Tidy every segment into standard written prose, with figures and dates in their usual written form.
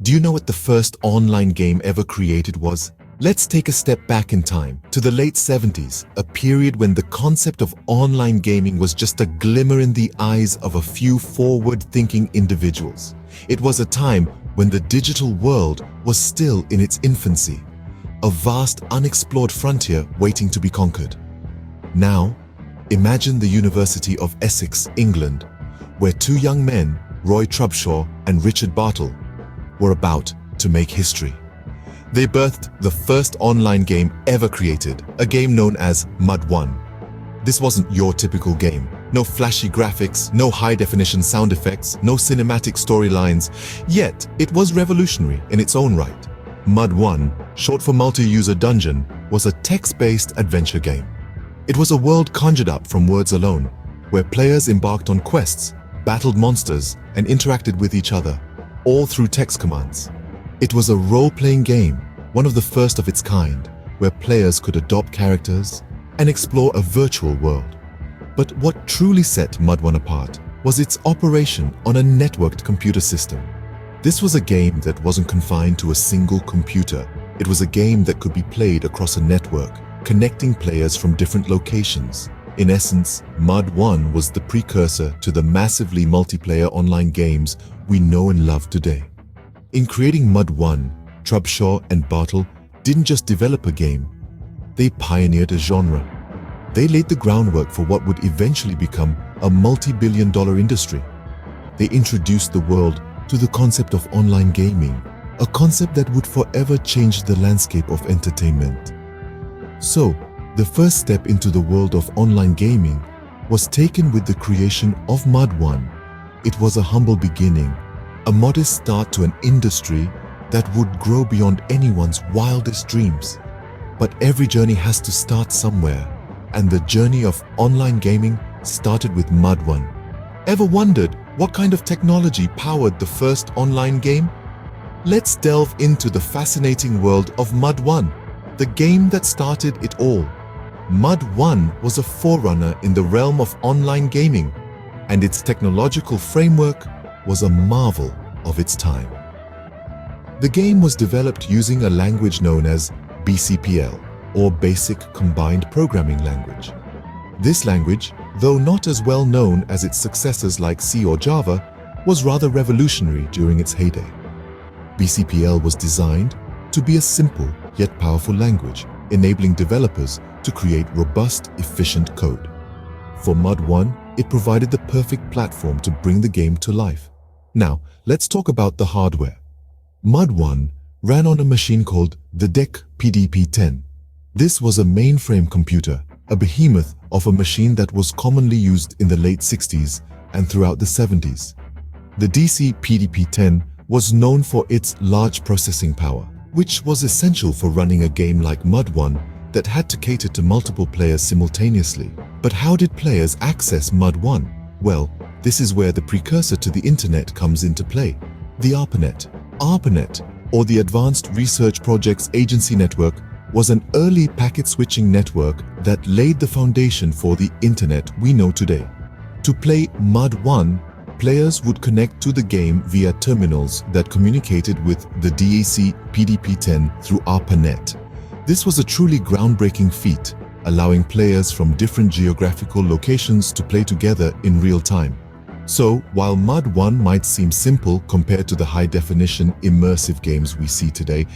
Do you know what the first online game ever created was? Let's take a step back in time to the late 70s, a period when the concept of online gaming was just a glimmer in the eyes of a few forward-thinking individuals. It was a time when the digital world was still in its infancy, a vast unexplored frontier waiting to be conquered. Now, imagine the University of Essex, England, where two young men, Roy Trubshaw and Richard Bartle, were about to make history. They birthed the first online game ever created, a game known as Mud 1. This wasn't your typical game. No flashy graphics, no high-definition sound effects, no cinematic storylines. Yet, it was revolutionary in its own right. Mud 1, short for Multi-User Dungeon, was a text-based adventure game. It was a world conjured up from words alone, where players embarked on quests, battled monsters, and interacted with each other, all through text commands. It was a role-playing game, one of the first of its kind, where players could adopt characters and explore a virtual world. But what truly set Mud 1 apart was its operation on a networked computer system. This was a game that wasn't confined to a single computer. It was a game that could be played across a network, connecting players from different locations. In essence, Mud 1 was the precursor to the massively multiplayer online games we know and love today. In creating Mud 1, Trubshaw and Bartle didn't just develop a game, they pioneered a genre. They laid the groundwork for what would eventually become a multi-billion-dollar industry. They introduced the world to the concept of online gaming, a concept that would forever change the landscape of entertainment. So, the first step into the world of online gaming was taken with the creation of Mud 1. It was a humble beginning, a modest start to an industry that would grow beyond anyone's wildest dreams. But every journey has to start somewhere, and the journey of online gaming started with Mud 1. Ever wondered what kind of technology powered the first online game? Let's delve into the fascinating world of Mud 1, the game that started it all. Mud 1 was a forerunner in the realm of online gaming, and its technological framework was a marvel of its time. The game was developed using a language known as BCPL, or Basic Combined Programming Language. This language, though not as well known as its successors like C or Java, was rather revolutionary during its heyday. BCPL was designed to be a simple yet powerful language, enabling developers to create robust, efficient code. For Mud 1, it provided the perfect platform to bring the game to life. Now, let's talk about the hardware. Mud 1 ran on a machine called the DEC PDP-10. This was a mainframe computer, a behemoth of a machine that was commonly used in the late 60s and throughout the 70s. The DC PDP-10 was known for its large processing power, which was essential for running a game like Mud 1 that had to cater to multiple players simultaneously. But how did players access Mud 1? Well, this is where the precursor to the internet comes into play, the ARPANET. ARPANET, or the Advanced Research Projects Agency Network, was an early packet switching network that laid the foundation for the internet we know today. To play Mud 1, players would connect to the game via terminals that communicated with the DAC PDP-10 through ARPANET. This was a truly groundbreaking feat, allowing players from different geographical locations to play together in real time. So, while Mud 1 might seem simple compared to the high-definition, immersive games we see today,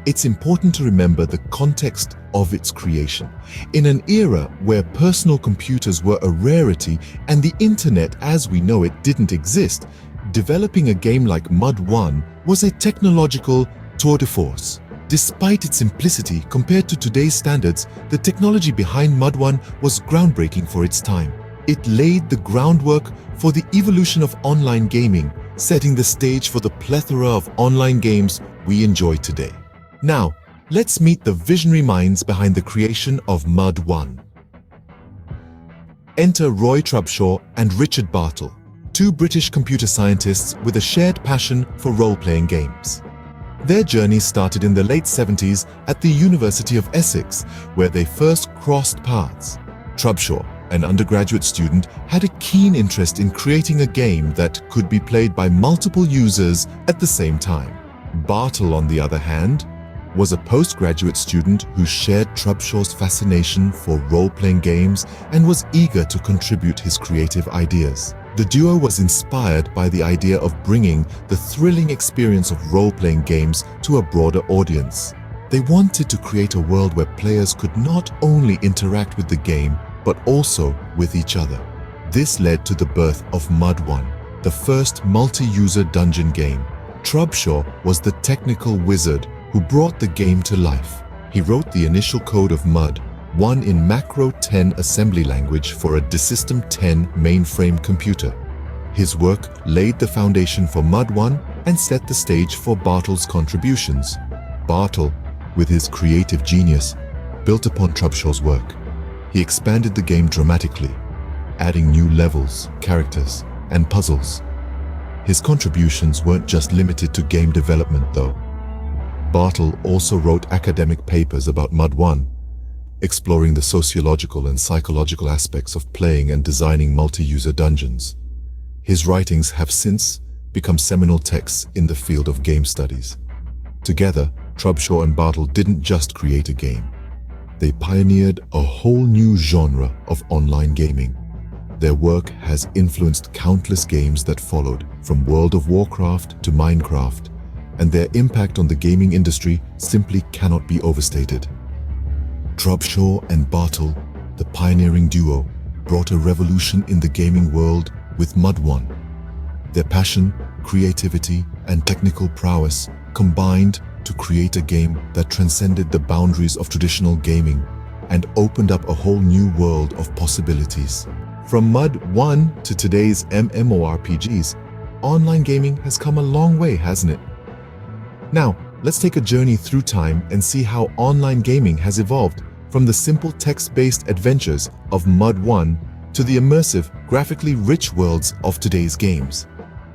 it's important to remember the context of its creation. In an era where personal computers were a rarity and the internet as we know it didn't exist, developing a game like Mud 1 was a technological tour de force. Despite its simplicity compared to today's standards, the technology behind Mud 1 was groundbreaking for its time. It laid the groundwork for the evolution of online gaming, setting the stage for the plethora of online games we enjoy today. Now, let's meet the visionary minds behind the creation of Mud 1. Enter Roy Trubshaw and Richard Bartle, two British computer scientists with a shared passion for role-playing games. Their journey started in the late 70s at the University of Essex, where they first crossed paths. Trubshaw, an undergraduate student, had a keen interest in creating a game that could be played by multiple users at the same time. Bartle, on the other hand, was a postgraduate student who shared Trubshaw's fascination for role-playing games and was eager to contribute his creative ideas. The duo was inspired by the idea of bringing the thrilling experience of role-playing games to a broader audience. They wanted to create a world where players could not only interact with the game, but also with each other. This led to the birth of Mud 1, the first multi-user dungeon game. Trubshaw was the technical wizard who brought the game to life. He wrote the initial code of Mud 1 in Macro 10 assembly language for a DSystem 10 mainframe computer. His work laid the foundation for Mud 1 and set the stage for Bartle's contributions. Bartle, with his creative genius, built upon Trubshaw's work. He expanded the game dramatically, adding new levels, characters, and puzzles. His contributions weren't just limited to game development, though. Bartle also wrote academic papers about Mud 1, exploring the sociological and psychological aspects of playing and designing multi-user dungeons. His writings have since become seminal texts in the field of game studies. Together, Trubshaw and Bartle didn't just create a game. They pioneered a whole new genre of online gaming. Their work has influenced countless games that followed, from World of Warcraft to Minecraft, and their impact on the gaming industry simply cannot be overstated. Trubshaw and Bartle, the pioneering duo, brought a revolution in the gaming world with Mud 1. Their passion, creativity, and technical prowess combined to create a game that transcended the boundaries of traditional gaming and opened up a whole new world of possibilities. From Mud 1 to today's MMORPGs, online gaming has come a long way, hasn't it? Now, let's take a journey through time and see how online gaming has evolved from the simple text-based adventures of Mud 1 to the immersive, graphically rich worlds of today's games.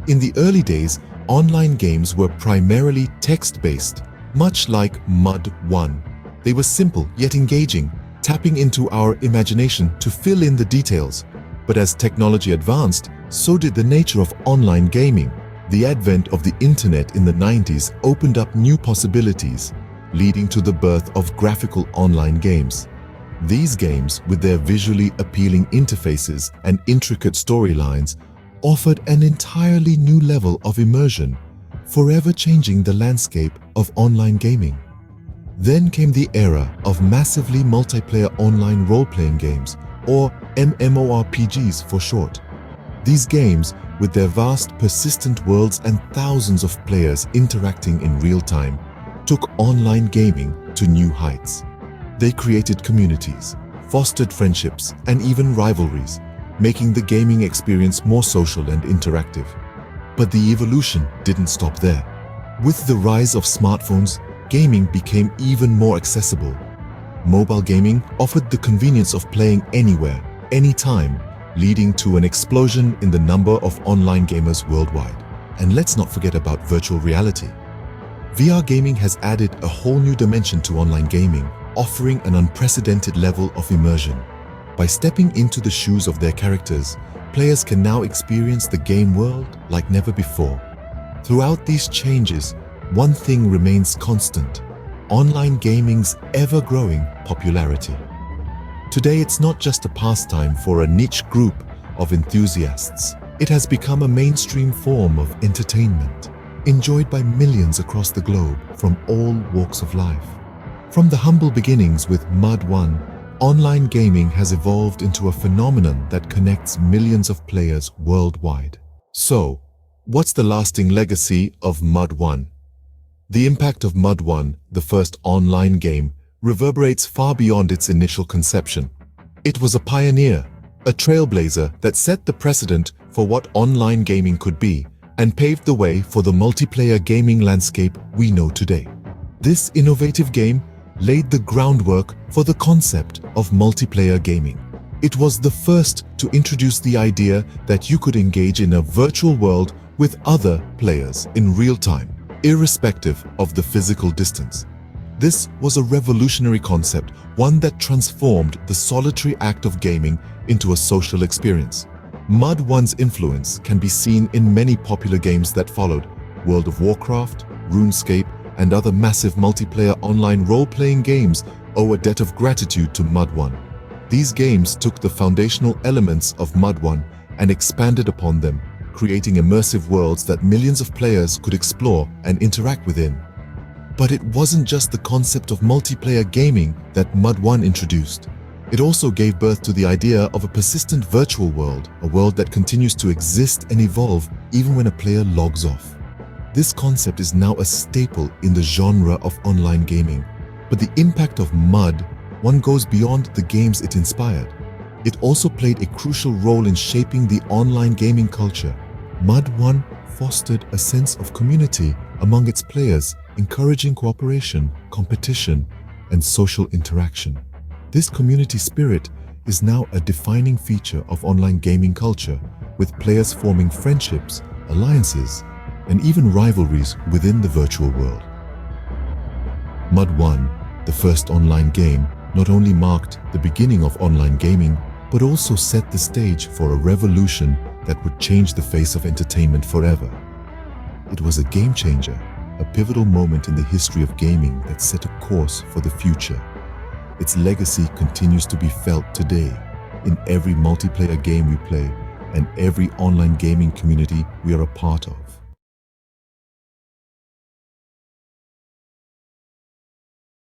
In the early days, online games were primarily text-based, much like Mud 1. They were simple yet engaging, tapping into our imagination to fill in the details. But as technology advanced, so did the nature of online gaming. The advent of the internet in the 90s opened up new possibilities, leading to the birth of graphical online games. These games, with their visually appealing interfaces and intricate storylines, offered an entirely new level of immersion, forever changing the landscape of online gaming. Then came the era of massively multiplayer online role-playing games, or MMORPGs for short. These games, with their vast, persistent worlds and thousands of players interacting in real time, took online gaming to new heights. They created communities, fostered friendships, and even rivalries, making the gaming experience more social and interactive. But the evolution didn't stop there. With the rise of smartphones, gaming became even more accessible. Mobile gaming offered the convenience of playing anywhere, anytime, leading to an explosion in the number of online gamers worldwide. And let's not forget about virtual reality. VR gaming has added a whole new dimension to online gaming, offering an unprecedented level of immersion. By stepping into the shoes of their characters, players can now experience the game world like never before. Throughout these changes, one thing remains constant: online gaming's ever-growing popularity. Today, it's not just a pastime for a niche group of enthusiasts. It has become a mainstream form of entertainment, enjoyed by millions across the globe from all walks of life. From the humble beginnings with Mud 1, online gaming has evolved into a phenomenon that connects millions of players worldwide. So, what's the lasting legacy of Mud 1? The impact of Mud 1, the first online game, reverberates far beyond its initial conception. It was a pioneer, a trailblazer that set the precedent for what online gaming could be and paved the way for the multiplayer gaming landscape we know today. This innovative game laid the groundwork for the concept of multiplayer gaming. It was the first to introduce the idea that you could engage in a virtual world with other players in real time, irrespective of the physical distance. This was a revolutionary concept, one that transformed the solitary act of gaming into a social experience. Mud 1's influence can be seen in many popular games that followed: World of Warcraft, RuneScape, and other massive multiplayer online role-playing games owe a debt of gratitude to Mud 1. These games took the foundational elements of Mud 1 and expanded upon them, creating immersive worlds that millions of players could explore and interact within. But it wasn't just the concept of multiplayer gaming that Mud 1 introduced. It also gave birth to the idea of a persistent virtual world, a world that continues to exist and evolve even when a player logs off. This concept is now a staple in the genre of online gaming. But the impact of Mud 1 goes beyond the games it inspired. It also played a crucial role in shaping the online gaming culture. Mud 1 fostered a sense of community among its players, encouraging cooperation, competition, and social interaction. This community spirit is now a defining feature of online gaming culture, with players forming friendships, alliances, and even rivalries within the virtual world. Mud 1, the first online game, not only marked the beginning of online gaming, but also set the stage for a revolution that would change the face of entertainment forever. It was a game changer, a pivotal moment in the history of gaming that set a course for the future. Its legacy continues to be felt today in every multiplayer game we play and every online gaming community we are a part of.